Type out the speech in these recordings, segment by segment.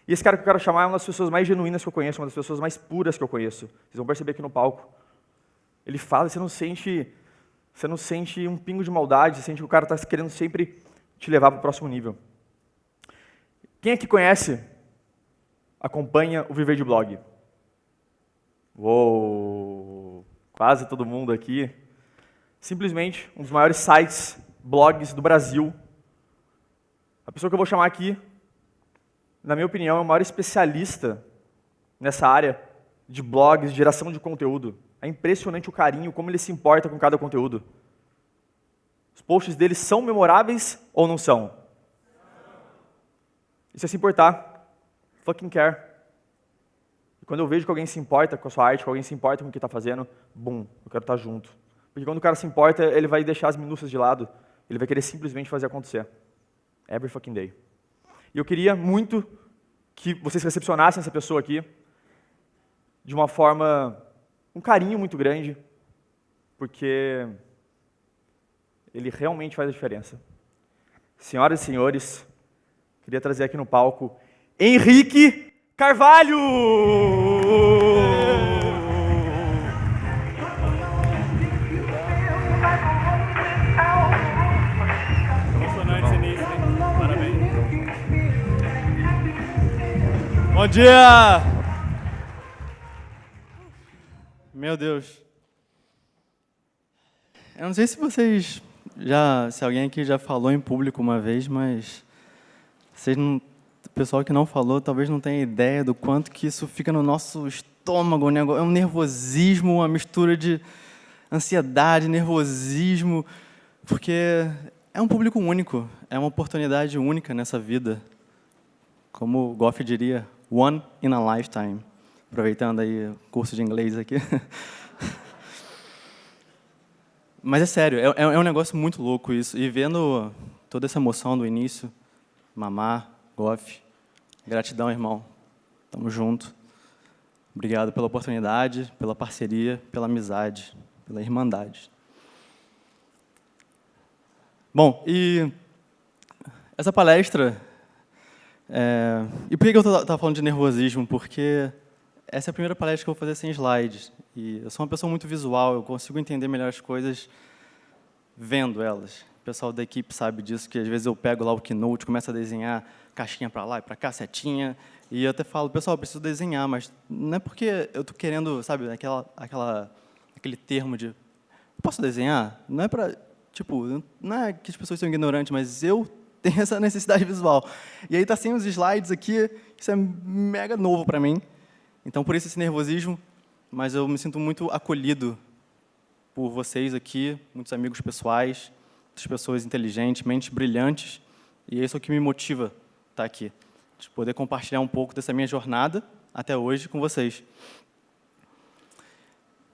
E esse cara que eu quero chamar é uma das pessoas mais genuínas que eu conheço, uma das pessoas mais puras que eu conheço. Vocês vão perceber aqui no palco. Ele fala e você não sente um pingo de maldade, você sente que o cara está querendo sempre te levar para o próximo nível. Quem aqui conhece, acompanha o Viver de Blog? Uou! Quase todo mundo aqui. Simplesmente um dos maiores sites, blogs do Brasil. A pessoa que eu vou chamar aqui, na minha opinião, é o maior especialista nessa área de blogs, de geração de conteúdo. É impressionante o carinho, como ele se importa com cada conteúdo. Os posts dele são memoráveis ou não são? E se se importar, fucking care. E quando eu vejo que alguém se importa com a sua arte, que alguém se importa com o que está fazendo, bum, eu quero estar junto. Porque quando o cara se importa, ele vai deixar as minúcias de lado, ele vai querer simplesmente fazer acontecer. Every fucking day. E eu queria muito que vocês recepcionassem essa pessoa aqui de uma forma, um carinho muito grande, porque ele realmente faz a diferença. Senhoras e senhores, queria trazer aqui no palco Henrique Carvalho! Emocionante início, hein? Parabéns. Bom dia! Meu Deus. Eu não sei se vocês se alguém aqui já falou em público uma vez, mas o pessoal que não falou talvez não tenha ideia do quanto que isso fica no nosso estômago, é um nervosismo, uma mistura de ansiedade, nervosismo, porque é um público único, é uma oportunidade única nessa vida. Como o Goff diria, one in a lifetime. Aproveitando aí o curso de inglês aqui. Mas é sério, é um negócio muito louco isso. E vendo toda essa emoção do início, Mamá, Goff, gratidão, irmão. Tamo junto. Obrigado pela oportunidade, pela parceria, pela amizade, pela irmandade. Bom, e essa palestra... E por que eu estava falando de nervosismo? Porque essa é a primeira palestra que eu vou fazer sem slides. E eu sou uma pessoa muito visual, eu consigo entender melhor as coisas vendo elas. O pessoal da equipe sabe disso, que às vezes eu pego lá o Keynote, começo a desenhar caixinha para lá e para cá, setinha, e eu até falo, pessoal, eu preciso desenhar, mas não é porque eu estou querendo, sabe, aquele termo de, posso desenhar? Não é para, tipo, não é que as pessoas são ignorantes, mas eu tenho essa necessidade visual. E aí está sem os slides aqui, isso é mega novo para mim. Então, por isso esse nervosismo, mas eu me sinto muito acolhido por vocês aqui, muitos amigos pessoais, muitas pessoas inteligentes, mentes brilhantes, e isso é o que me motiva a estar aqui, de poder compartilhar um pouco dessa minha jornada até hoje com vocês.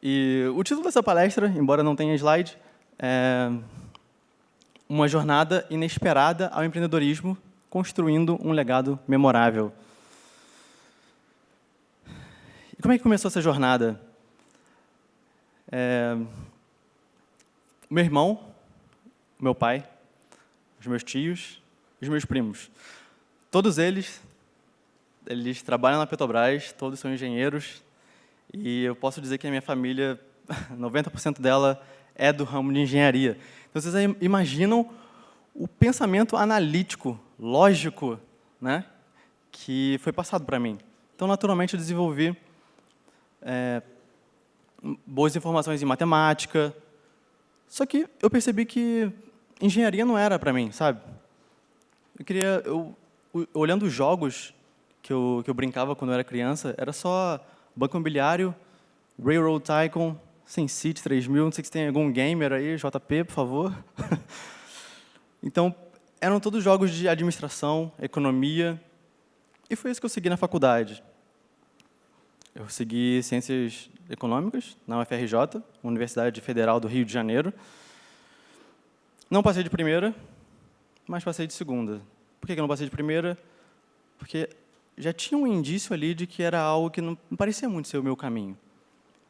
E o título dessa palestra, embora não tenha slide, é Uma jornada inesperada ao empreendedorismo, construindo um legado memorável. E como é que começou essa jornada? O meu irmão, o meu pai, os meus tios, os meus primos. Todos eles trabalham na Petrobras, todos são engenheiros, e eu posso dizer que a minha família, 90% dela é do ramo de engenharia. Então, vocês imaginam o pensamento analítico, lógico, né, que foi passado para mim. Então, naturalmente, eu desenvolvi boas informações em matemática, só que eu percebi que engenharia não era para mim, sabe? Olhando os jogos que eu brincava quando eu era criança, era só Banco Imobiliário, Railroad Tycoon, SimCity 3000, não sei se tem algum gamer aí, JP, por favor. Então, eram todos jogos de administração, economia, e foi isso que eu segui na faculdade. Eu segui Ciências Econômicas na UFRJ, Universidade Federal do Rio de Janeiro. Não passei de primeira, mas passei de segunda. Por que eu não passei de primeira? Porque já tinha um indício ali de que era algo que não parecia muito ser o meu caminho.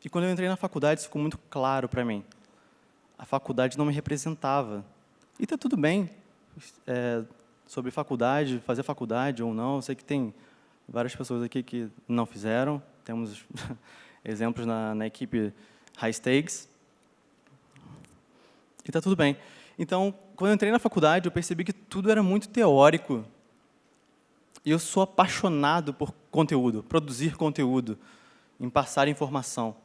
E quando eu entrei na faculdade, isso ficou muito claro para mim. A faculdade não me representava. E está tudo bem sobre faculdade, fazer faculdade ou não. Eu sei que tem várias pessoas aqui que não fizeram. Temos exemplos na equipe High Stakes. E está tudo bem. Então, quando eu entrei na faculdade, eu percebi que tudo era muito teórico. E eu sou apaixonado por conteúdo, produzir conteúdo, em passar informação.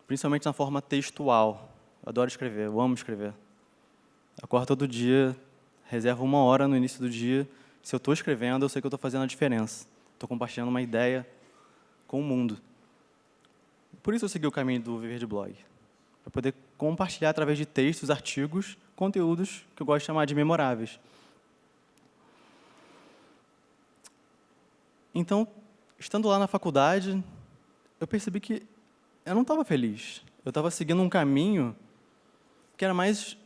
Principalmente na forma textual. Eu adoro escrever, eu amo escrever. Eu acordo todo dia, reservo 1 hora no início do dia. Se eu estou escrevendo, eu sei que eu estou fazendo a diferença. Estou compartilhando uma ideia com o mundo. Por isso eu segui o caminho do Viver de Blog. Para poder compartilhar através de textos, artigos, conteúdos que eu gosto de chamar de memoráveis. Então, estando lá na faculdade, eu percebi que eu não estava feliz. Eu estava seguindo um caminho que era mais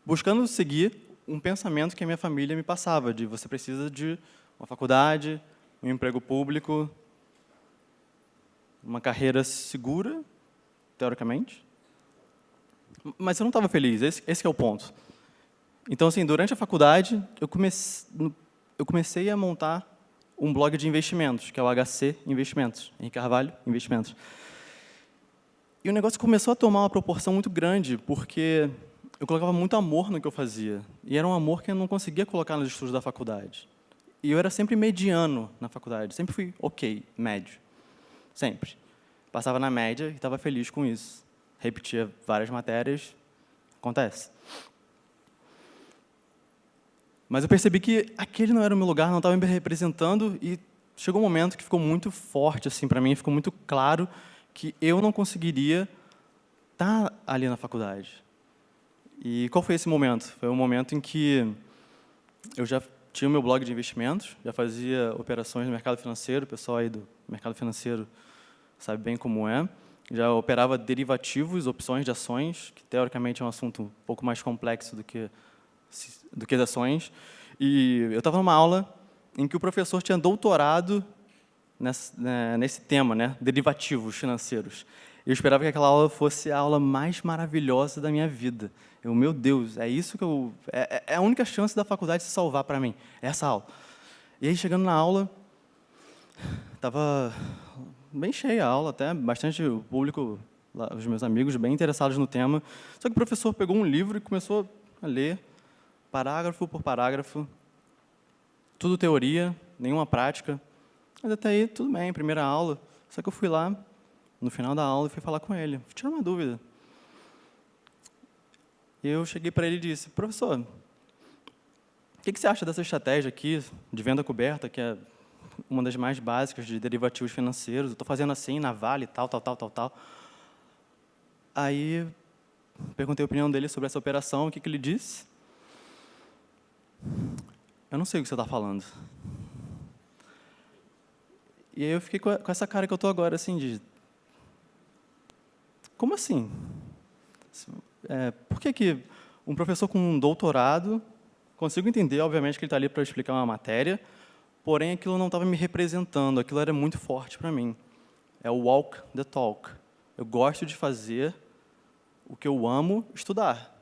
buscando seguir um pensamento que a minha família me passava, de você precisa de uma faculdade, um emprego público, uma carreira segura, teoricamente. Mas eu não estava feliz, esse é o ponto. Então, assim, durante a faculdade, eu comecei a montar um blog de investimentos, que é o HC Investimentos, Henrique Carvalho Investimentos. E o negócio começou a tomar uma proporção muito grande, porque eu colocava muito amor no que eu fazia. E era um amor que eu não conseguia colocar nos estudos da faculdade. E eu era sempre mediano na faculdade, sempre fui ok, médio. Sempre. Passava na média e estava feliz com isso. Repetia várias matérias, acontece. Mas eu percebi que aquele não era o meu lugar, não estava me representando, e chegou um momento que ficou muito forte assim, para mim, ficou muito claro que eu não conseguiria estar ali na faculdade. E qual foi esse momento? Foi um momento em que eu já tinha o meu blog de investimentos, já fazia operações no mercado financeiro, o pessoal aí do mercado financeiro sabe bem como é, já operava derivativos, opções de ações, que teoricamente é um assunto um pouco mais complexo do que as ações. E eu estava numa aula em que o professor tinha doutorado nesse tema, né, derivativos financeiros. Eu esperava que aquela aula fosse a aula mais maravilhosa da minha vida. Meu Deus, é isso que é a única chance da faculdade se salvar para mim, é essa aula. E aí, chegando na aula, estava bem cheia a aula, até bastante o público, os meus amigos, bem interessados no tema. Só que o professor pegou um livro e começou a ler, parágrafo por parágrafo, tudo teoria, nenhuma prática. Mas até aí, tudo bem, primeira aula. Só que eu fui lá, no final da aula, e fui falar com ele. Fui tirar uma dúvida. E eu cheguei para ele e disse, professor, o que você acha dessa estratégia aqui, de venda coberta, que é uma das mais básicas de derivativos financeiros? Eu estou fazendo assim, na Vale, tal. Aí, perguntei a opinião dele sobre essa operação, o que ele disse? Eu não sei o que você está falando. E aí eu fiquei com essa cara que eu estou agora, assim, de... Como assim? Por que um professor com um doutorado, consigo entender, obviamente, que ele está ali para explicar uma matéria, porém, aquilo não estava me representando, aquilo era muito forte para mim. É o walk the talk. Eu gosto de fazer o que eu amo estudar.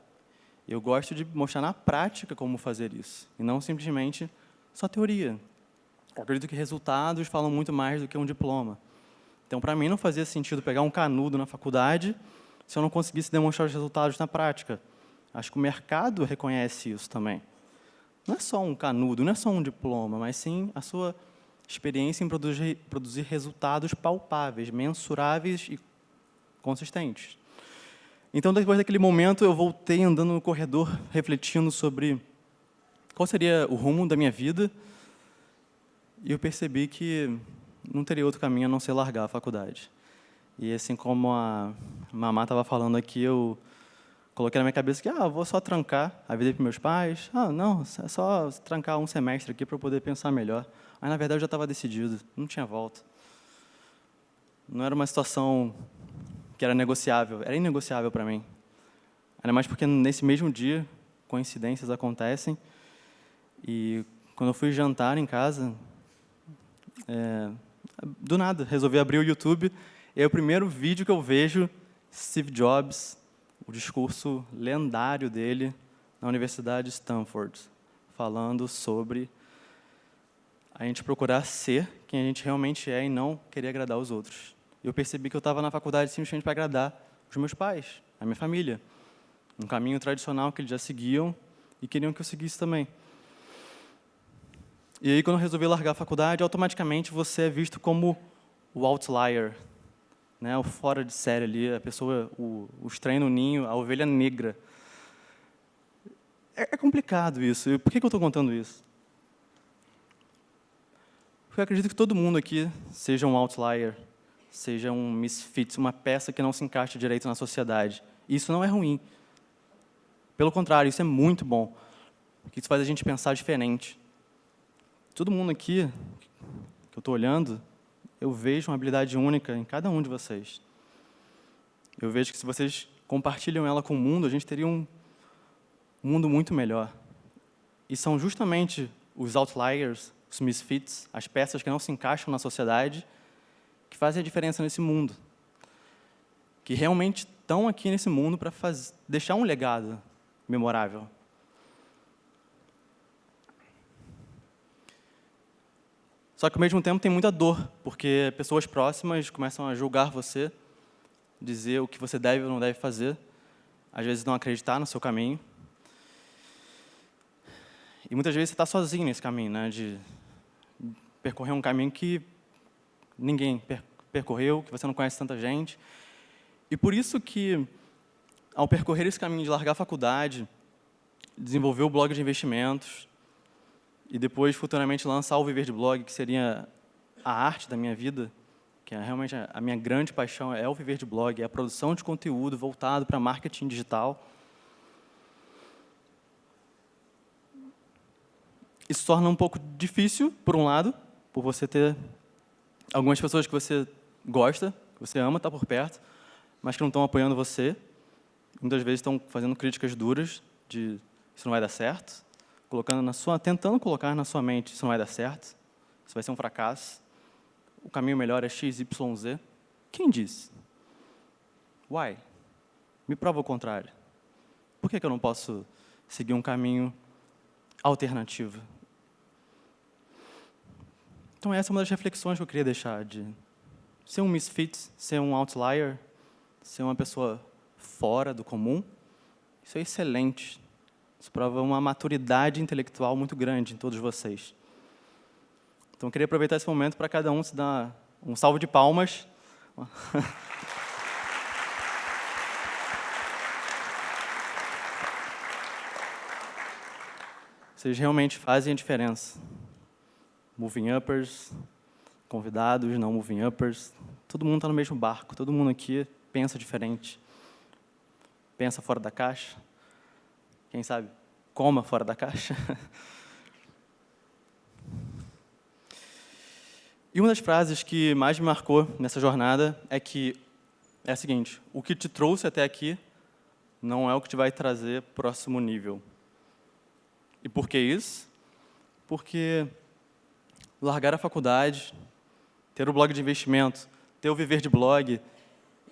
Eu gosto de mostrar na prática como fazer isso, e não simplesmente só teoria. Eu acredito que resultados falam muito mais do que um diploma. Então, para mim, não fazia sentido pegar um canudo na faculdade se eu não conseguisse demonstrar os resultados na prática. Acho que o mercado reconhece isso também. Não é só um canudo, não é só um diploma, mas sim a sua experiência em produzir resultados palpáveis, mensuráveis e consistentes. Então, depois daquele momento, eu voltei andando no corredor, refletindo sobre qual seria o rumo da minha vida, e eu percebi que não teria outro caminho a não ser largar a faculdade. E assim como a Mamá estava falando aqui, eu coloquei na minha cabeça que vou só trancar a vida para meus pais. Não, é só trancar um semestre aqui para eu poder pensar melhor. Aí, na verdade, eu já estava decidido, não tinha volta. Não era uma situação que era negociável, era inegociável para mim. Ainda mais porque, nesse mesmo dia, coincidências acontecem. E, quando eu fui jantar em casa, do nada, resolvi abrir o YouTube, e aí o primeiro vídeo que eu vejo, Steve Jobs, o discurso lendário dele na Universidade de Stanford, falando sobre a gente procurar ser quem a gente realmente é e não querer agradar os outros. Eu percebi que eu estava na faculdade simplesmente para agradar os meus pais, a minha família. Um caminho tradicional que eles já seguiam e queriam que eu seguisse também. E aí, quando eu resolvi largar a faculdade, automaticamente você é visto como o outlier, né? O fora de série ali, a pessoa, o estranho no ninho, a ovelha negra. É complicado isso. E por que eu estou contando isso? Porque eu acredito que todo mundo aqui seja um outlier, seja um misfit, uma peça que não se encaixa direito na sociedade. E isso não é ruim. Pelo contrário, isso é muito bom, porque isso faz a gente pensar diferente. Todo mundo aqui, que eu estou olhando, eu vejo uma habilidade única em cada um de vocês. Eu vejo que se vocês compartilham ela com o mundo, a gente teria um mundo muito melhor. E são justamente os outliers, os misfits, as peças que não se encaixam na sociedade, que fazem a diferença nesse mundo. Que realmente estão aqui nesse mundo para deixar um legado memorável. Só que, ao mesmo tempo, tem muita dor, porque pessoas próximas começam a julgar você, dizer o que você deve ou não deve fazer, às vezes não acreditar no seu caminho. E muitas vezes você está sozinho nesse caminho, né, de percorrer um caminho que ninguém percorreu, que você não conhece tanta gente. E por isso que, ao percorrer esse caminho de largar a faculdade, desenvolver o blog de investimentos e depois, futuramente, lançar o Viver de Blog, que seria a arte da minha vida, que é realmente a minha grande paixão, é o Viver de Blog, é a produção de conteúdo voltado para marketing digital. Isso torna um pouco difícil, por um lado, por você ter algumas pessoas que você gosta, que você ama, está por perto, mas que não estão apoiando você. Muitas vezes estão fazendo críticas duras de isso não vai dar certo, tentando colocar na sua mente isso não vai dar certo, isso vai ser um fracasso, o caminho melhor é X, Y, Z. Quem disse? Why? Me prova o contrário. Por que eu não posso seguir um caminho alternativo? Então, essa é uma das reflexões que eu queria deixar, de ser um misfit, ser um outlier, ser uma pessoa fora do comum. Isso é excelente. Isso prova uma maturidade intelectual muito grande em todos vocês. Então, eu queria aproveitar esse momento para cada um se dar um salve de palmas. Vocês realmente fazem a diferença. Moving Uppers, convidados, não Moving Uppers, todo mundo está no mesmo barco, todo mundo aqui pensa diferente. Pensa fora da caixa. Quem sabe, coma fora da caixa. E uma das frases que mais me marcou nessa jornada é a seguinte: o que te trouxe até aqui não é o que te vai trazer próximo nível. E por que isso? Porque largar a faculdade, ter o blog de investimento, ter o Viver de Blog,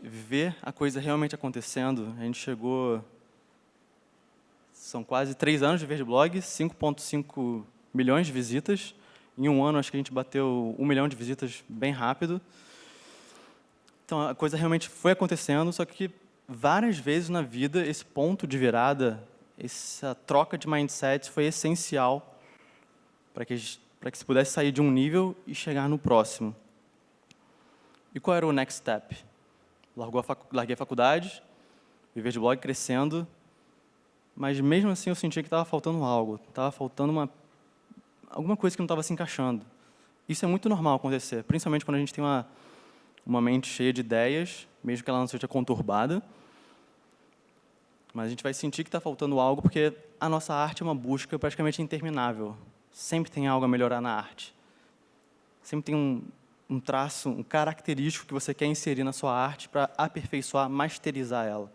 ver a coisa realmente acontecendo, a gente chegou... São quase 3 anos de Viver de Blog, 5,5 milhões de visitas. Em um ano, acho que a gente bateu 1 milhão de visitas bem rápido. Então, a coisa realmente foi acontecendo, só que várias vezes na vida, esse ponto de virada, essa troca de mindset foi essencial para que se pudesse sair de um nível e chegar no próximo. E qual era o next step? Larguei a faculdade, Viver de Blog crescendo, mas mesmo assim eu sentia que estava faltando algo, estava faltando alguma coisa que não estava se encaixando. Isso é muito normal acontecer, principalmente quando a gente tem uma mente cheia de ideias, mesmo que ela não seja conturbada, mas a gente vai sentir que está faltando algo porque a nossa arte é uma busca praticamente interminável. Sempre tem algo a melhorar na arte. Sempre tem um traço, um característico que você quer inserir na sua arte para aperfeiçoar, masterizar ela.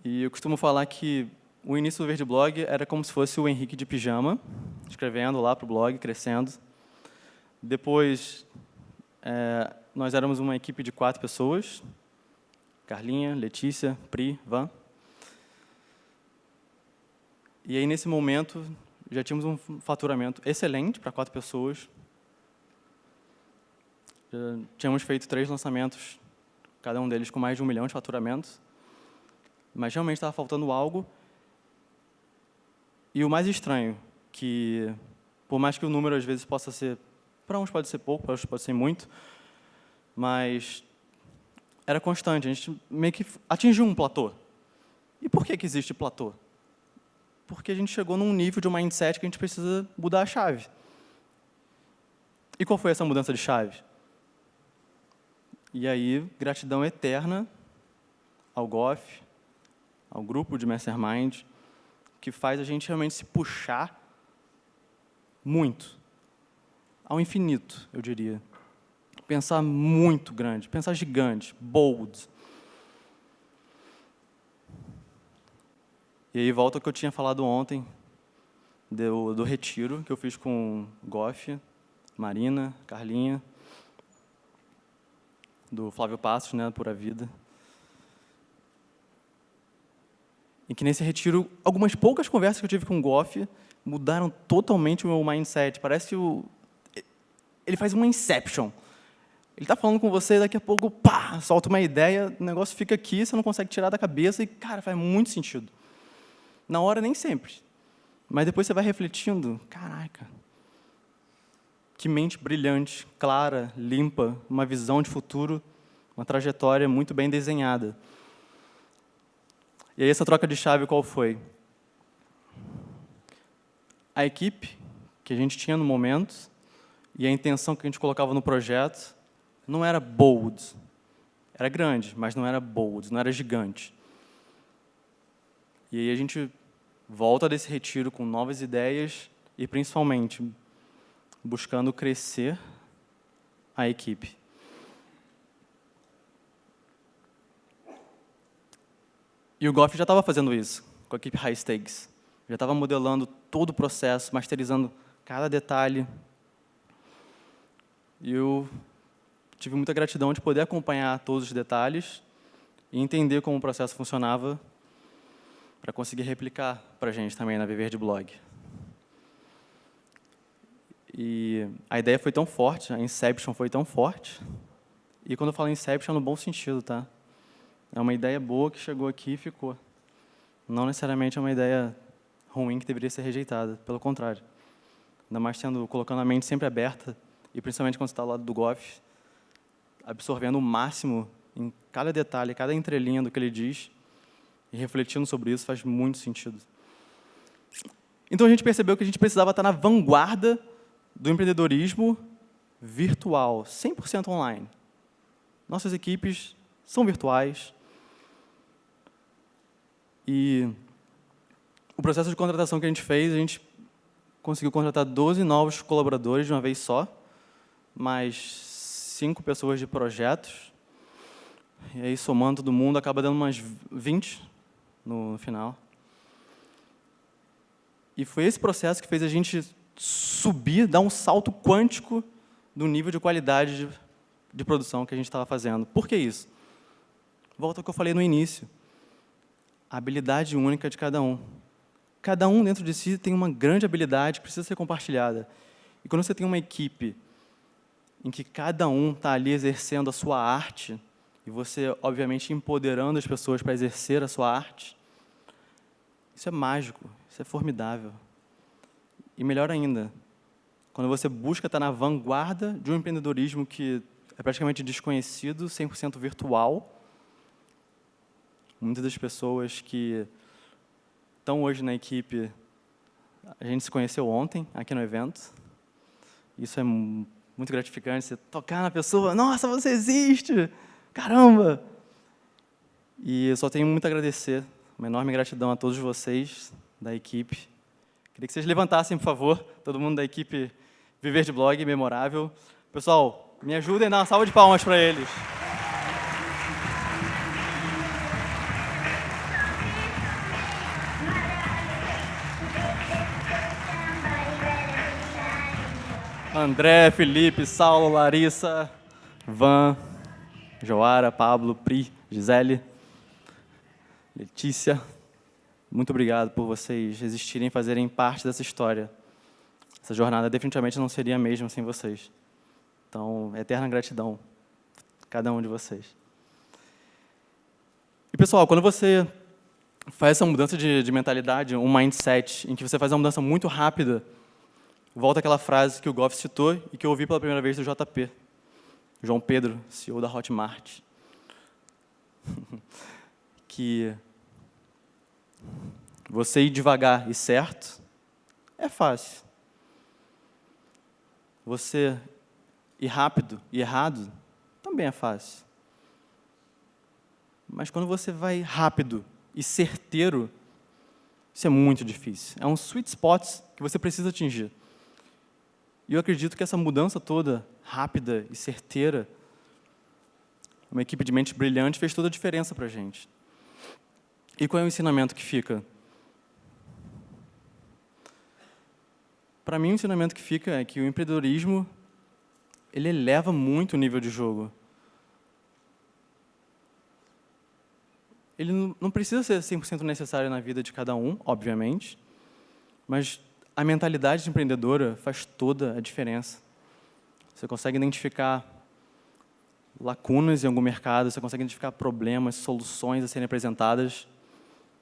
E eu costumo falar que o início do Verde Blog era como se fosse o Henrique de pijama, escrevendo lá para o blog, crescendo. Depois, nós éramos uma equipe de 4 pessoas, Carlinha, Letícia, Pri, Van. E aí, nesse momento, já tínhamos um faturamento excelente para 4 pessoas. Já tínhamos feito 3 lançamentos, cada um deles com mais de 1 milhão de faturamentos. Mas realmente estava faltando algo. E o mais estranho, que por mais que o número às vezes possa ser, para uns pode ser pouco, para outros pode ser muito, mas era constante, a gente meio que atingiu um platô. E por que existe platô? Porque a gente chegou num nível de um mindset que a gente precisa mudar a chave. E qual foi essa mudança de chave? E aí, gratidão eterna ao GOF, ao grupo de Mastermind, que faz a gente realmente se puxar muito, ao infinito, eu diria. Pensar muito grande, pensar gigante, bold. E aí volta ao que eu tinha falado ontem, do retiro que eu fiz com Goff, Marina, Carlinha, do Flávio Passos, né, Pura Vida. E que nesse retiro, algumas poucas conversas que eu tive com o Goff mudaram totalmente o meu mindset. Parece que ele faz uma inception. Ele está falando com você, daqui a pouco, pá, solta uma ideia, o negócio fica aqui, você não consegue tirar da cabeça e, cara, faz muito sentido. Na hora, nem sempre. Mas depois você vai refletindo, caraca, que mente brilhante, clara, limpa, uma visão de futuro, uma trajetória muito bem desenhada. E aí essa troca de chave qual foi? A equipe que a gente tinha no momento e a intenção que a gente colocava no projeto não era bold. Era grande, mas não era bold, não era gigante. E aí a gente volta desse retiro com novas ideias e, principalmente, buscando crescer a equipe. E o Goff já estava fazendo isso com a equipe High Stakes. Já estava modelando todo o processo, masterizando cada detalhe. E eu tive muita gratidão de poder acompanhar todos os detalhes e entender como o processo funcionava para conseguir replicar para a gente também na Viver de Blog. E a ideia foi tão forte, a Inception foi tão forte. E quando eu falo Inception, é no bom sentido, tá? É uma ideia boa que chegou aqui e ficou. Não necessariamente é uma ideia ruim que deveria ser rejeitada, pelo contrário. Ainda mais colocando a mente sempre aberta, e principalmente quando você está ao lado do Goff, absorvendo o máximo em cada detalhe, cada entrelinha do que ele diz, e refletindo sobre isso faz muito sentido. Então a gente percebeu que a gente precisava estar na vanguarda do empreendedorismo virtual, 100% online. Nossas equipes são virtuais. E o processo de contratação que a gente conseguiu contratar 12 novos colaboradores de uma vez só, mais 5 pessoas de projetos, e aí somando todo mundo, acaba dando umas 20 no final. E foi esse processo que fez a gente subir, dar um salto quântico do nível de qualidade de produção que a gente estava fazendo. Por que isso? Volta ao que eu falei no início. A habilidade única de cada um. Cada um dentro de si tem uma grande habilidade que precisa ser compartilhada. E quando você tem uma equipe em que cada um está ali exercendo a sua arte, e você, obviamente, empoderando as pessoas para exercer a sua arte, isso é mágico, isso é formidável. E melhor ainda, quando você busca estar na vanguarda de um empreendedorismo que é praticamente desconhecido, 100% virtual. Muitas das pessoas que estão hoje na equipe, a gente se conheceu ontem, aqui no evento. Isso é muito gratificante, você tocar na pessoa, nossa, você existe! Caramba! E eu só tenho muito a agradecer, uma enorme gratidão a todos vocês da equipe. Queria que vocês levantassem, por favor, todo mundo da equipe Viver de Blog, memorável. Pessoal, me ajudem a dar uma salva de palmas para eles. André, Felipe, Saulo, Larissa, Van, Joara, Pablo, Pri, Gisele, Letícia, Muito obrigado por vocês existirem e fazerem parte dessa história. Essa jornada definitivamente não seria a mesma sem vocês. Então, eterna gratidão a cada um de vocês. E, pessoal, quando você faz essa mudança de mentalidade, um mindset, em que você faz uma mudança muito rápida, volta aquela frase que o Goff citou e que eu ouvi pela primeira vez do JP, João Pedro, CEO da Hotmart, que você ir devagar e certo é fácil. Você ir rápido e errado também é fácil. Mas quando você vai rápido e certeiro, isso é muito difícil. É um sweet spot que você precisa atingir. E eu acredito que essa mudança toda, rápida e certeira, uma equipe de mente brilhante fez toda a diferença para a gente. E qual é o ensinamento que fica? Para mim, o ensinamento que fica é que o empreendedorismo ele eleva muito o nível de jogo. Ele não precisa ser 100% necessário na vida de cada um, obviamente, mas a mentalidade empreendedora faz toda a diferença. Você consegue identificar lacunas em algum mercado, você consegue identificar problemas, soluções a serem apresentadas.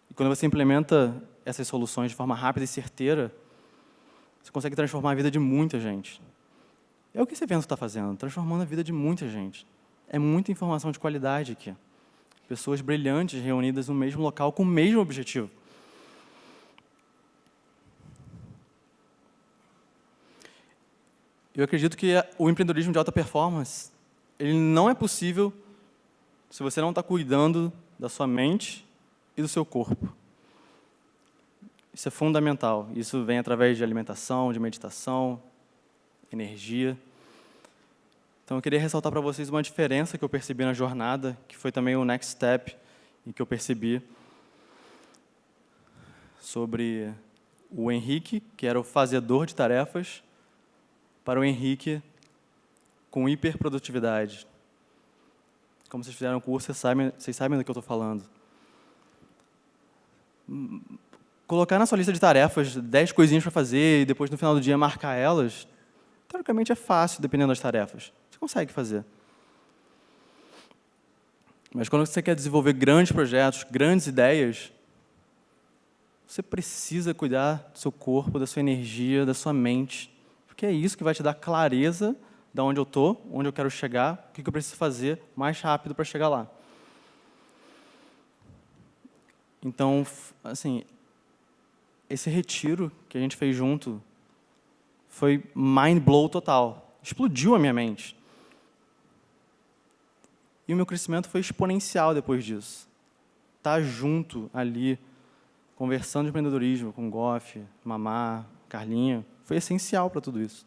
E quando você implementa essas soluções de forma rápida e certeira, você consegue transformar a vida de muita gente. É o que esse evento está fazendo, transformando a vida de muita gente. É muita informação de qualidade aqui. Pessoas brilhantes reunidas no mesmo local com o mesmo objetivo. Eu acredito que o empreendedorismo de alta performance, ele não é possível se você não está cuidando da sua mente e do seu corpo. Isso é fundamental. Isso vem através de alimentação, de meditação, energia. Então, eu queria ressaltar para vocês uma diferença que eu percebi na jornada, que foi também o next step, e que eu percebi sobre o Henrique, que era o fazedor de tarefas, para o Henrique com hiperprodutividade. Como vocês fizeram o curso, vocês sabem do que eu estou falando. Colocar na sua lista de tarefas 10 coisinhas para fazer e depois, no final do dia, marcar elas, teoricamente é fácil, dependendo das tarefas. Você consegue fazer. Mas quando você quer desenvolver grandes projetos, grandes ideias, você precisa cuidar do seu corpo, da sua energia, da sua mente, porque é isso que vai te dar clareza de onde eu estou, onde eu quero chegar, o que eu preciso fazer mais rápido para chegar lá. Então, assim, esse retiro que a gente fez junto foi mind blow total. Explodiu a minha mente. E o meu crescimento foi exponencial depois disso. Estar junto ali, conversando de empreendedorismo com Goff, Mamá, Carlinha, foi essencial para tudo isso.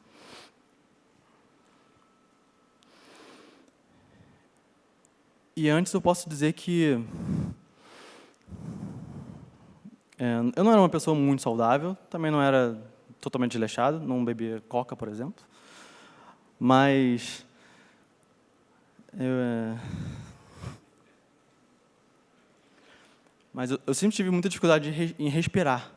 E antes eu posso dizer que eu não era uma pessoa muito saudável, também não era totalmente desleixado, não bebia coca, por exemplo. Mas eu sempre tive muita dificuldade em respirar.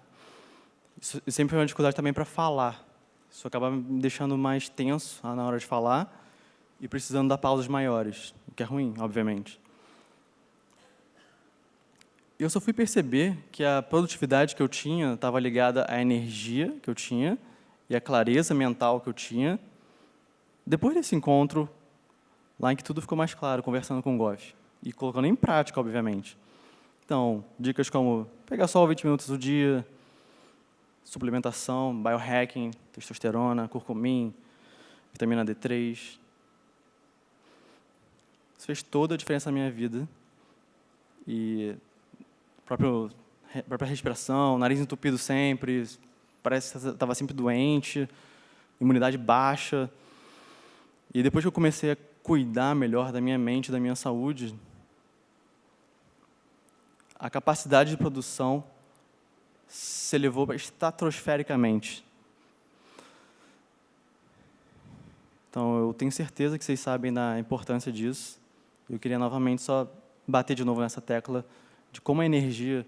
Isso sempre foi uma dificuldade também para falar. Isso acaba me deixando mais tenso na hora de falar e precisando dar pausas maiores, o que é ruim, obviamente. Eu só fui perceber que a produtividade que eu tinha estava ligada à energia que eu tinha e à clareza mental que eu tinha depois desse encontro, lá em que tudo ficou mais claro, conversando com o Goff e colocando em prática, obviamente. Então, dicas como pegar só 20 minutos do dia, suplementação, biohacking, testosterona, curcumin, vitamina D3. Isso fez toda a diferença na minha vida. E própria respiração, nariz entupido sempre, parece que estava sempre doente, imunidade baixa. E depois que eu comecei a cuidar melhor da minha mente, da minha saúde, a capacidade de produção se elevou estratosfericamente. Então, eu tenho certeza que vocês sabem da importância disso. Eu queria novamente só bater de novo nessa tecla de como a energia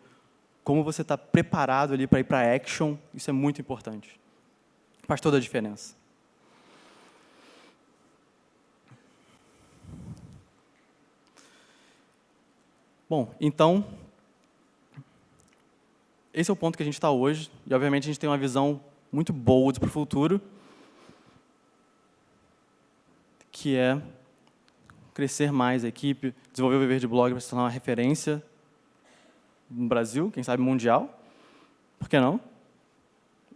como você está preparado ali para ir para action, isso é muito importante. Faz toda a diferença. Bom, então, esse é o ponto que a gente está hoje, e obviamente a gente tem uma visão muito bold para o futuro, que é crescer mais a equipe, desenvolver o Viver de Blog para se tornar uma referência no Brasil, quem sabe mundial. Por que não?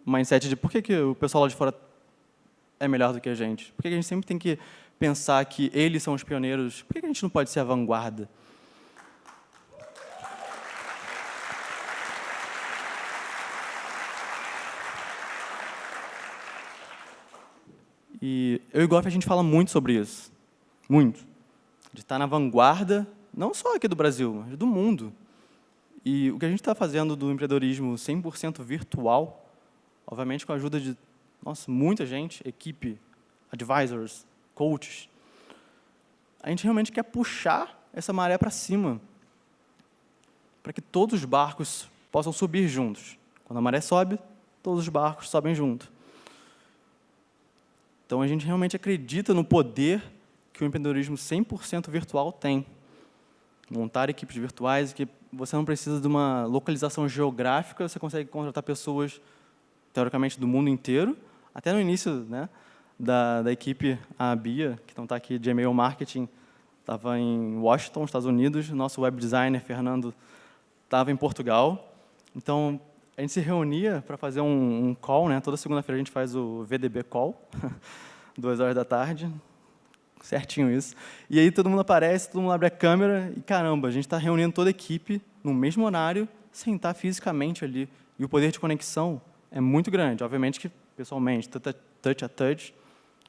O mindset de por que o pessoal lá de fora é melhor do que a gente? Por que a gente sempre tem que pensar que eles são os pioneiros? Por que a gente não pode ser a vanguarda? E eu e o Goff, a gente fala muito sobre isso. Muito. De estar na vanguarda, não só aqui do Brasil, mas do mundo. E o que a gente está fazendo do empreendedorismo 100% virtual, obviamente com a ajuda de muita gente, equipe, advisors, coaches, a gente realmente quer puxar essa maré para cima, para que todos os barcos possam subir juntos. Quando a maré sobe, todos os barcos sobem junto. Então, a gente realmente acredita no poder que o empreendedorismo 100% virtual tem. Montar equipes virtuais, que você não precisa de uma localização geográfica, você consegue contratar pessoas, teoricamente, do mundo inteiro. Até no início, né, da equipe, a Bia, que não está aqui de e-mail marketing, estava em Washington, Estados Unidos. Nosso web designer, Fernando, estava em Portugal. Então, a gente se reunia para fazer um call, né? Toda segunda-feira a gente faz o VDB Call, 2h da tarde, certinho isso. E aí todo mundo aparece, todo mundo abre a câmera e, caramba, a gente está reunindo toda a equipe no mesmo horário, sem estar fisicamente ali. E o poder de conexão é muito grande. Obviamente que, pessoalmente, touch a touch,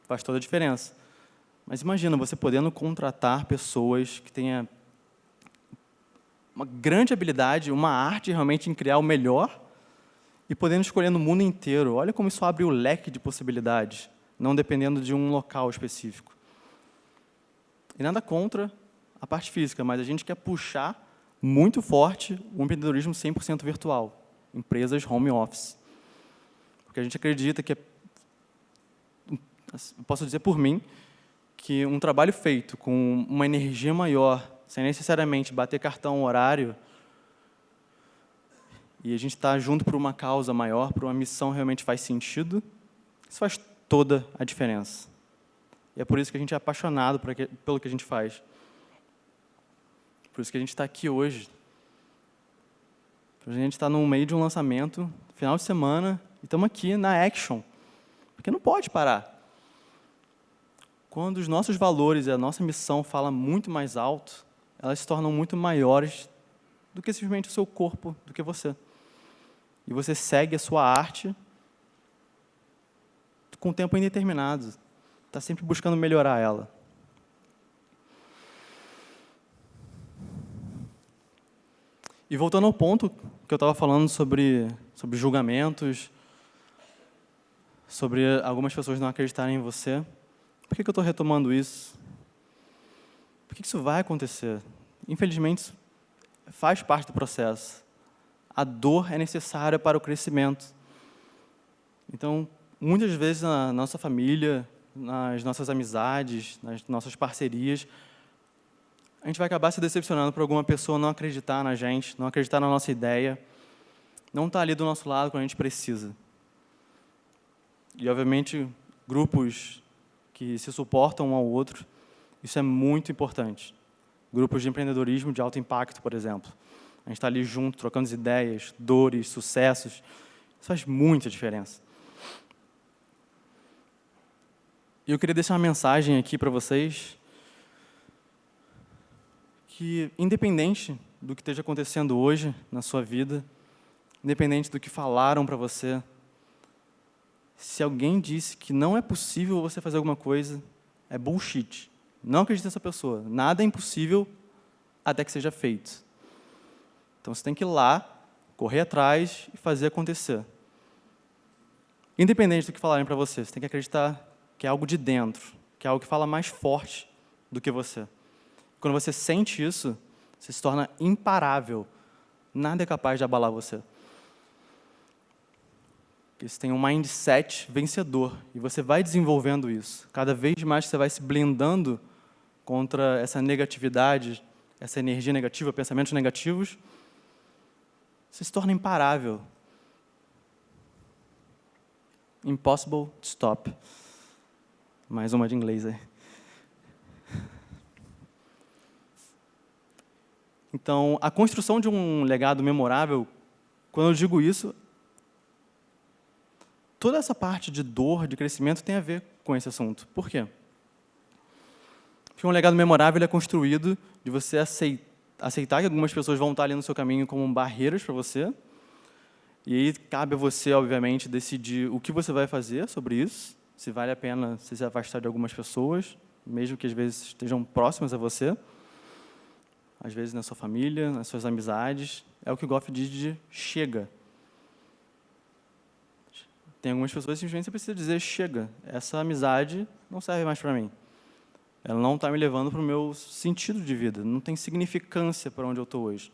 faz toda a diferença. Mas imagina, você podendo contratar pessoas que tenham uma grande habilidade, uma arte realmente em criar o melhor, e podendo escolher no mundo inteiro. Olha como isso abre o leque de possibilidades, não dependendo de um local específico. E nada contra a parte física, mas a gente quer puxar muito forte o empreendedorismo 100% virtual, empresas home office. Porque a gente acredita que, posso dizer por mim, que um trabalho feito com uma energia maior, sem necessariamente bater cartão horário, e a gente está junto por uma causa maior, por uma missão que realmente faz sentido, isso faz toda a diferença. E é por isso que a gente é apaixonado pelo que a gente faz. Por isso que a gente está aqui hoje. A gente está no meio de um lançamento, final de semana, e estamos aqui na action, porque não pode parar. Quando os nossos valores e a nossa missão falam muito mais alto, elas se tornam muito maiores do que simplesmente o seu corpo, do que você. E você segue a sua arte com tempo indeterminado. Está sempre buscando melhorar ela. E voltando ao ponto que eu estava falando sobre julgamentos, sobre algumas pessoas não acreditarem em você, por que eu estou retomando isso? Por que isso vai acontecer? Infelizmente, isso faz parte do processo. A dor é necessária para o crescimento. Então, muitas vezes na nossa família, nas nossas amizades, nas nossas parcerias, a gente vai acabar se decepcionando por alguma pessoa não acreditar na gente, não acreditar na nossa ideia, não estar ali do nosso lado quando a gente precisa. E, obviamente, grupos que se suportam um ao outro, isso é muito importante. Grupos de empreendedorismo de alto impacto, por exemplo. A gente está ali junto, trocando ideias, dores, sucessos. Isso faz muita diferença. E eu queria deixar uma mensagem aqui para vocês que, independente do que esteja acontecendo hoje na sua vida, independente do que falaram para você, se alguém disse que não é possível você fazer alguma coisa, é bullshit. Não acredite nessa pessoa. Nada é impossível até que seja feito. Então, você tem que ir lá, correr atrás e fazer acontecer. Independente do que falarem para você, você tem que acreditar que é algo de dentro, que é algo que fala mais forte do que você. Quando você sente isso, você se torna imparável nada é capaz de abalar você. Porque você tem um mindset vencedor, e você vai desenvolvendo isso. Cada vez mais você vai se blindando contra essa negatividade, essa energia negativa, pensamentos negativos, você se torna imparável. Impossible to stop. Mais uma de inglês aí. Então, a construção de um legado memorável, quando eu digo isso, toda essa parte de dor, de crescimento, tem a ver com esse assunto. Por quê? Porque um legado memorável é construído de você aceitar que algumas pessoas vão estar ali no seu caminho como barreiras para você, e aí cabe a você, obviamente, decidir o que você vai fazer sobre isso, se vale a pena se afastar de algumas pessoas, mesmo que às vezes estejam próximas a você, às vezes na sua família, nas suas amizades. É o que o Goff diz de chega. Tem algumas pessoas que simplesmente você precisa dizer chega, essa amizade não serve mais para mim. Ela não está me levando para o meu sentido de vida, não tem significância para onde eu estou hoje.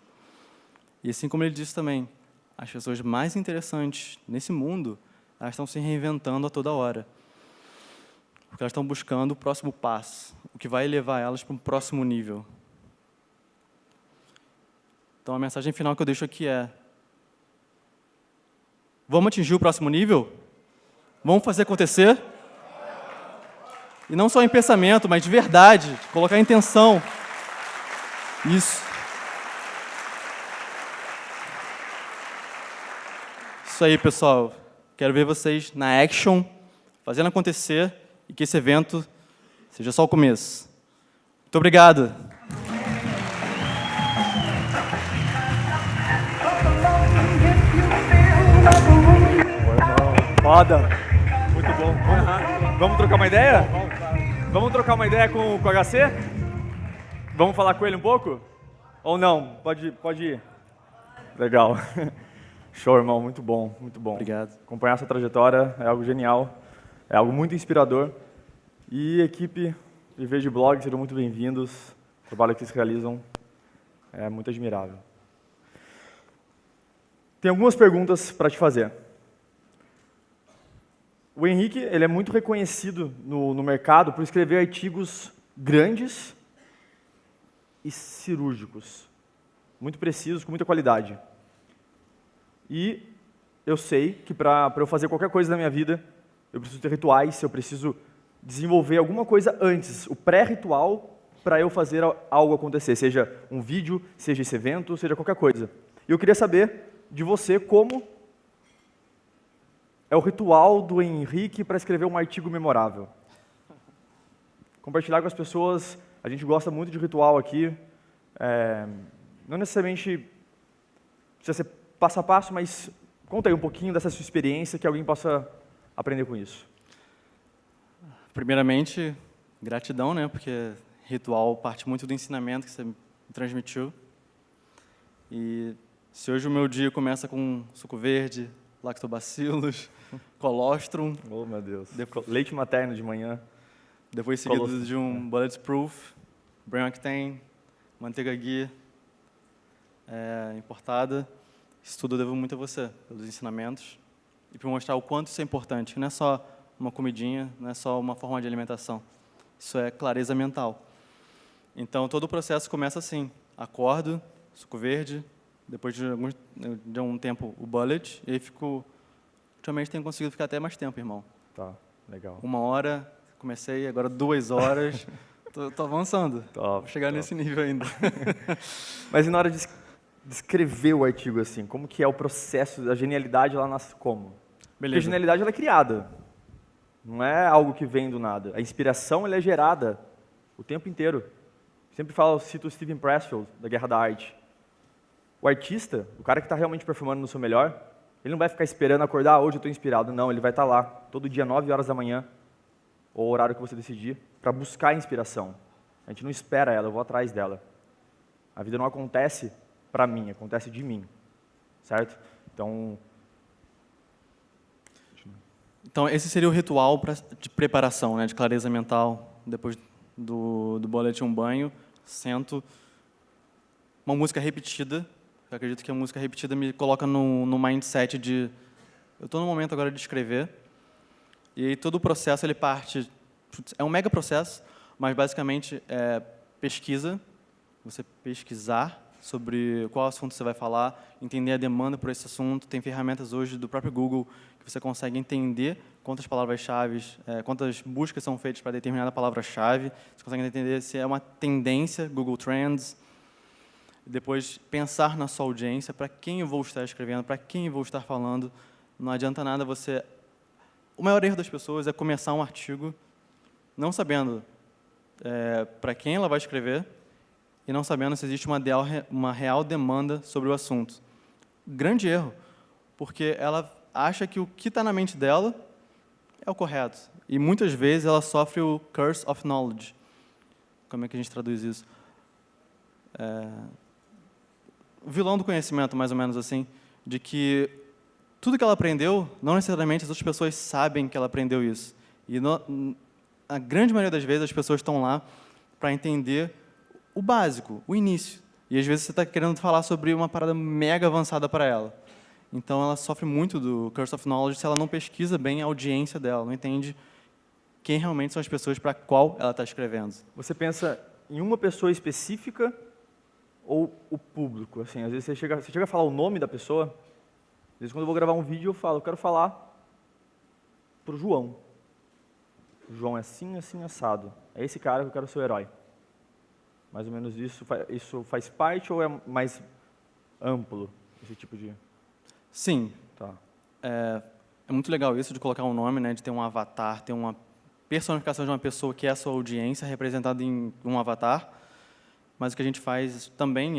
E assim como ele disse também, as pessoas mais interessantes nesse mundo, elas estão se reinventando a toda hora. Porque elas estão buscando o próximo passo, o que vai levar elas para um próximo nível. Então, a mensagem final que eu deixo aqui é: vamos atingir o próximo nível? Vamos fazer acontecer? E não só em pensamento, mas de verdade, colocar intenção. Isso. Isso aí, pessoal. Quero ver vocês na action, fazendo acontecer, e que esse evento seja só o começo. Muito obrigado. Foda. Muito bom. Vamos trocar uma ideia? Vamos trocar uma ideia com o HC? Vamos falar com ele um pouco? Ou não? Pode ir. Legal. Show, irmão. Muito bom, muito bom. Obrigado. Acompanhar essa trajetória é algo genial, é algo muito inspirador. E equipe Viver de Blog, sejam muito bem-vindos. O trabalho que vocês realizam é muito admirável. Tem algumas perguntas para te fazer. O Henrique, ele é muito reconhecido no mercado por escrever artigos grandes e cirúrgicos, muito precisos, com muita qualidade. E eu sei que para eu fazer qualquer coisa na minha vida, eu preciso ter rituais, eu preciso desenvolver alguma coisa antes, o pré-ritual, para eu fazer algo acontecer, seja um vídeo, seja esse evento, seja qualquer coisa. E eu queria saber de você como é o ritual do Henrique para escrever um artigo memorável. Compartilhar com as pessoas, a gente gosta muito de ritual aqui, não necessariamente precisa ser passo a passo, mas conta aí um pouquinho dessa sua experiência, que alguém possa aprender com isso. Primeiramente, gratidão, né? Porque ritual parte muito do ensinamento que você me transmitiu. E se hoje o meu dia começa com suco verde, lactobacilos, colostrum... Oh, meu Deus. Leite materno de manhã. Depois seguido de um bulletproof, brain octane, manteiga ghee importada. Isso tudo eu devo muito a você, pelos ensinamentos, e por mostrar o quanto isso é importante. Não é só uma comidinha, não é só uma forma de alimentação. Isso é clareza mental. Então, todo o processo começa assim. Acordo, suco verde, depois de um tempo o bullet, e aí ultimamente tenho conseguido ficar até mais tempo, irmão. Tá, legal. 1 hora, comecei, agora 2 horas. Tô avançando. Vou chegar nesse nível ainda. Mas e na hora de escrever o artigo assim, como que é o processo, a genialidade ela nasce como? Beleza. Porque a genialidade ela é criada, não é algo que vem do nada. A inspiração ela é gerada o tempo inteiro. Sempre cito o Steven Pressfield, da Guerra da Arte. O artista, o cara que está realmente performando no seu melhor, ele não vai ficar esperando acordar, hoje eu estou inspirado. Não, ele vai estar lá, todo dia, 9 horas da manhã, ou o horário que você decidir, para buscar a inspiração. A gente não espera ela, eu vou atrás dela. A vida não acontece para mim, acontece de mim, certo? Então, esse seria o ritual de preparação, né, de clareza mental. Depois do bullet, um banho, sento, uma música repetida, Eu acredito que a música repetida me coloca no mindset de eu estou no momento agora de escrever, e aí todo o processo ele parte, é um mega processo, mas basicamente é pesquisa, você pesquisar sobre qual assunto você vai falar, entender a demanda por esse assunto. Tem ferramentas hoje do próprio Google que você consegue entender quantas palavras-chave, quantas buscas são feitas para determinada palavra-chave, você consegue entender se é uma tendência, Google Trends. Depois, pensar na sua audiência, para quem eu vou estar escrevendo, para quem eu vou estar falando. Não adianta nada você... O maior erro das pessoas é começar um artigo não sabendo para quem ela vai escrever e não sabendo se existe uma real demanda sobre o assunto. Grande erro, porque ela acha que o que está na mente dela é o correto. E muitas vezes ela sofre o curse of knowledge. Como é que a gente traduz isso? O vilão do conhecimento, mais ou menos assim, de que tudo que ela aprendeu, não necessariamente as outras pessoas sabem que ela aprendeu isso. E a grande maioria das vezes as pessoas estão lá para entender o básico, o início. E às vezes você está querendo falar sobre uma parada mega avançada para ela. Então ela sofre muito do curse of knowledge se ela não pesquisa bem a audiência dela, não entende quem realmente são as pessoas para qual ela está escrevendo. Você pensa em uma pessoa específica ou o público? Assim, às vezes você chega a falar o nome da pessoa. Às vezes quando eu vou gravar um vídeo eu falo, eu quero falar para o João. O João é assim, assim, assado. É esse cara que eu quero ser o herói. Mais ou menos isso faz parte ou é mais amplo, esse tipo de... Sim. Tá. É muito legal isso de colocar um nome, né, de ter um avatar, ter uma personificação de uma pessoa que é a sua audiência representada em um avatar. Mas o que a gente faz também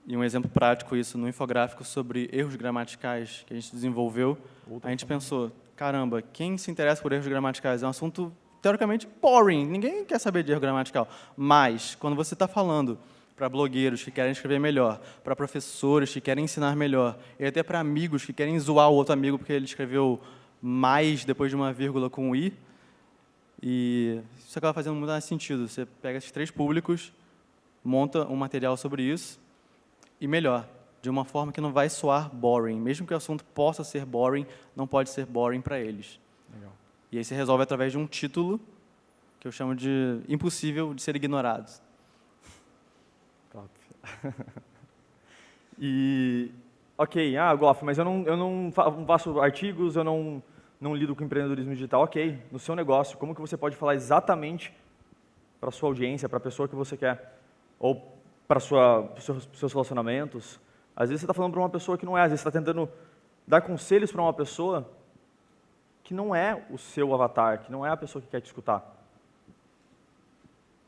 e um exemplo prático isso no infográfico sobre erros gramaticais que a gente desenvolveu, a gente pensou, caramba, quem se interessa por erros gramaticais? É um assunto teoricamente boring, ninguém quer saber de erro gramatical. Mas, quando você está falando para blogueiros que querem escrever melhor, para professores que querem ensinar melhor, e até para amigos que querem zoar o outro amigo porque ele escreveu mais depois de uma vírgula com um i, e isso acaba fazendo muito mais sentido. Você pega esses três públicos, monta um material sobre isso, e melhor, de uma forma que não vai soar boring. Mesmo que o assunto possa ser boring, não pode ser boring para eles. Legal. E aí se resolve através de um título que eu chamo de impossível de ser ignorado. Top. Ok, Goff, mas eu não faço artigos, eu não lido com empreendedorismo digital. Ok, no seu negócio, como que você pode falar exatamente para a sua audiência, para a pessoa que você quer, ou para os seus relacionamentos? Às vezes você está falando para uma pessoa que não é, às vezes você está tentando dar conselhos para uma pessoa que não é o seu avatar, que não é a pessoa que quer te escutar.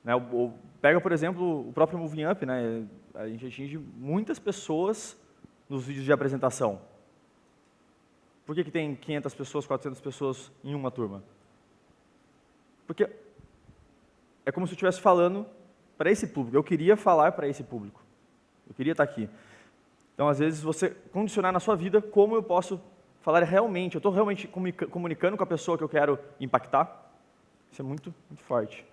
Né? Pega, por exemplo, o próprio Moving Up, né? A gente atinge muitas pessoas nos vídeos de apresentação. Por que tem 500 pessoas, 400 pessoas em uma turma? Porque é como se eu estivesse falando para esse público. Eu queria falar para esse público. Eu queria estar aqui. Então, às vezes, você condicionar na sua vida como eu posso falar realmente. Eu estou realmente comunicando com a pessoa que eu quero impactar. Isso é muito, muito forte.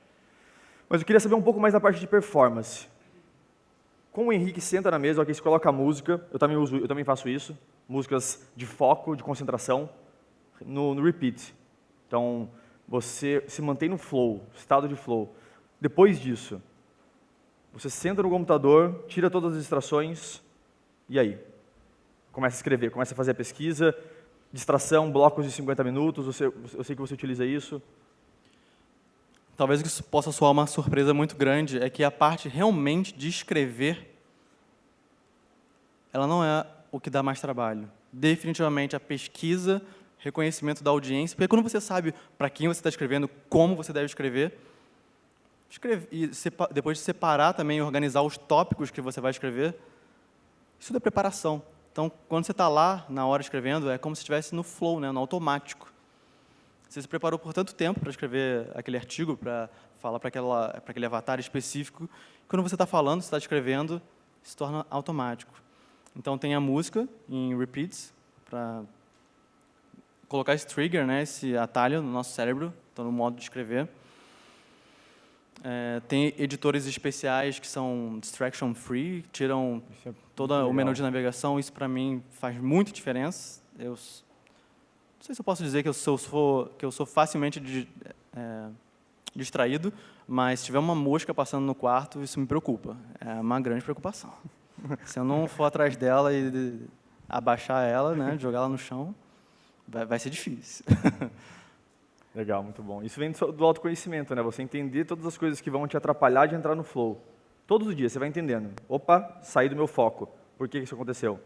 Mas eu queria saber um pouco mais da parte de performance. Como o Henrique senta na mesa, ok, se coloca a música, eu também faço isso, músicas de foco, de concentração, no repeat. Então, você se mantém no flow, estado de flow. Depois disso, você senta no computador, tira todas as distrações, e aí? Começa a escrever, começa a fazer a pesquisa, distração, blocos de 50 minutos, eu sei que você utiliza isso. Talvez isso possa soar uma surpresa muito grande, é que a parte realmente de escrever, ela não é o que dá mais trabalho. Definitivamente a pesquisa, reconhecimento da audiência, porque quando você sabe para quem você está escrevendo, como você deve escrever, e depois de separar também, organizar os tópicos que você vai escrever, isso é preparação. Então, quando você está lá, na hora escrevendo, é como se estivesse no flow, né, no automático. Você se preparou por tanto tempo para escrever aquele artigo, para falar para aquele avatar específico, quando você está falando, você está escrevendo, se torna automático. Então, tem a música em repeats, para colocar esse trigger, né, esse atalho no nosso cérebro, então no modo de escrever. Tem editores especiais que são distraction free, que tiram Isso é todo muito o menu legal. de navegação. Isso, para mim, faz muita diferença. Eu não sei se eu posso dizer que eu sou facilmente distraído, mas se tiver uma mosca passando no quarto, isso me preocupa. É uma grande preocupação. Se eu não for atrás dela e abaixar ela, né, jogar ela no chão, vai ser difícil. Legal, muito bom. Isso vem do autoconhecimento, né? Você entender todas as coisas que vão te atrapalhar de entrar no flow. Todos os dias você vai entendendo. Opa, saí do meu foco. Por que isso aconteceu?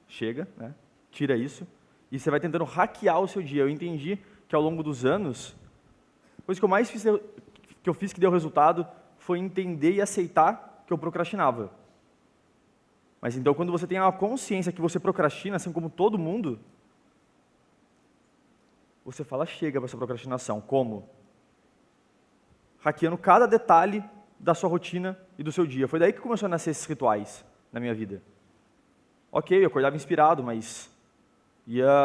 Chega, né? Tira isso. E você vai tentando hackear o seu dia. Eu entendi que ao longo dos anos, a coisa que eu mais fiz, que deu resultado, foi entender e aceitar que eu procrastinava. Mas então, quando você tem a consciência que você procrastina, assim como todo mundo, você fala, chega para essa procrastinação. Como? Hackeando cada detalhe da sua rotina e do seu dia. Foi daí que começou a nascer esses rituais na minha vida. Ok, eu acordava inspirado, mas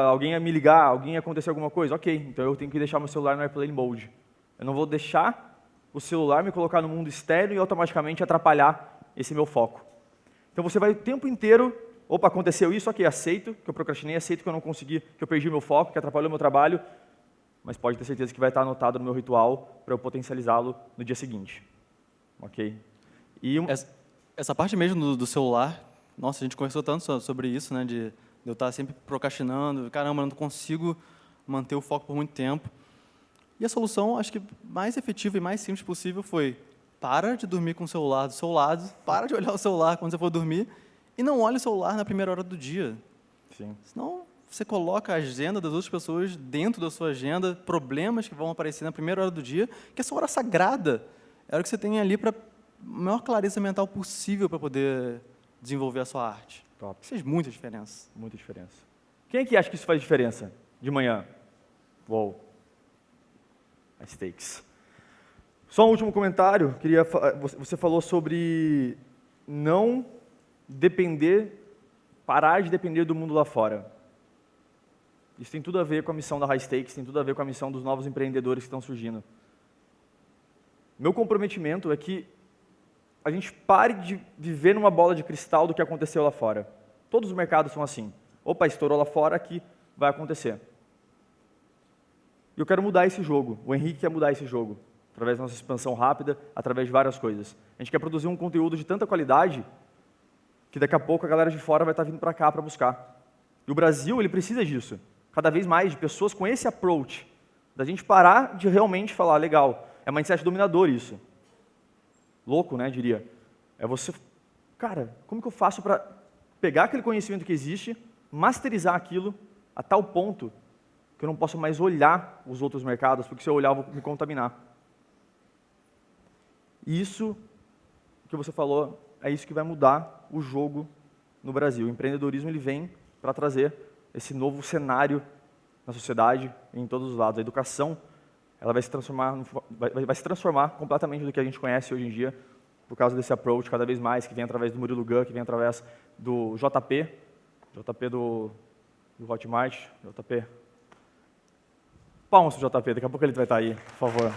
alguém ia me ligar, alguém ia acontecer alguma coisa. Ok, então eu tenho que deixar meu celular no airplane mode. Eu não vou deixar o celular me colocar no mundo externo e automaticamente atrapalhar esse meu foco. Então você vai o tempo inteiro, opa, aconteceu isso, ok, aceito que eu procrastinei, aceito que eu não consegui, que eu perdi meu foco, que atrapalhou meu trabalho, mas pode ter certeza que vai estar anotado no meu ritual para eu potencializá-lo no dia seguinte. Ok? E Essa parte mesmo do celular, nossa, a gente conversou tanto sobre isso, né, de eu estar sempre procrastinando, caramba, eu não consigo manter o foco por muito tempo. E a solução, acho que mais efetiva e mais simples possível foi: para de dormir com o celular do seu lado, para de olhar o celular quando você for dormir e não olhe o celular na primeira hora do dia. sim. Senão você coloca a agenda das outras pessoas dentro da sua agenda, problemas que vão aparecer na primeira hora do dia, que é sua hora sagrada. É a hora que você tem ali para a maior clareza mental possível para poder desenvolver a sua arte. Top. Isso faz muita diferença. Muita diferença. Quem é que acha que isso faz diferença de manhã? Uou. High stakes. Só um último comentário. Você falou sobre não parar de depender do mundo lá fora. Isso tem tudo a ver com a missão da High Stakes, tem tudo a ver com a missão dos novos empreendedores que estão surgindo. Meu comprometimento é que a gente pare de viver numa bola de cristal do que aconteceu lá fora. Todos os mercados são assim. Opa, estourou lá fora, aqui vai acontecer. E eu quero mudar esse jogo. O Henrique quer mudar esse jogo. Através da nossa expansão rápida, através de várias coisas. A gente quer produzir um conteúdo de tanta qualidade que daqui a pouco a galera de fora vai estar vindo para cá para buscar. E o Brasil, ele precisa disso. Cada vez mais de pessoas com esse approach. Da gente parar de realmente falar, legal, é mindset dominador isso. Louco, né, diria. É você, cara, como que eu faço para pegar aquele conhecimento que existe, masterizar aquilo a tal ponto que eu não posso mais olhar os outros mercados, porque se eu olhar eu vou me contaminar. E isso que você falou, é isso que vai mudar o jogo no Brasil. O empreendedorismo ele vem para trazer esse novo cenário na sociedade, em todos os lados. A educação ela vai se transformar completamente do que a gente conhece hoje em dia, por causa desse approach cada vez mais, que vem através do Murilo Gun, que vem através do JP do Hotmart, JP. Palmas pro JP, daqui a pouco ele vai estar aí, por favor.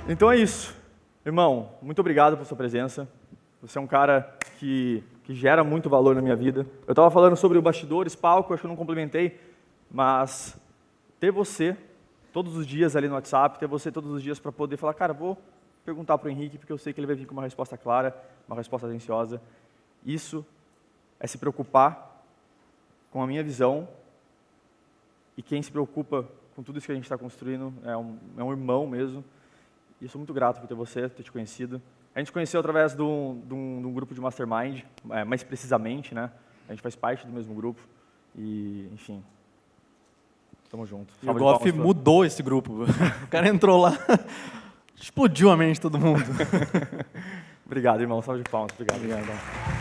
Então é isso. Irmão, muito obrigado por sua presença. Você é um cara que gera muito valor na minha vida. Eu estava falando sobre o bastidores, palco, acho que eu não complementei, mas ter você todos os dias ali no WhatsApp, ter você todos os dias para poder falar, cara, vou perguntar para o Henrique, porque eu sei que ele vai vir com uma resposta clara, uma resposta atenciosa. Isso é se preocupar com a minha visão, e quem se preocupa com tudo isso que a gente está construindo é um irmão mesmo. E eu sou muito grato por ter você, ter te conhecido. A gente se conheceu através de um grupo de mastermind, mais precisamente, né? A gente faz parte do mesmo grupo e, enfim, tamo junto. E o Goff mudou esse grupo. O cara entrou lá, explodiu a mente de todo mundo. Obrigado, irmão. Salve de palmas. Obrigado. Obrigado.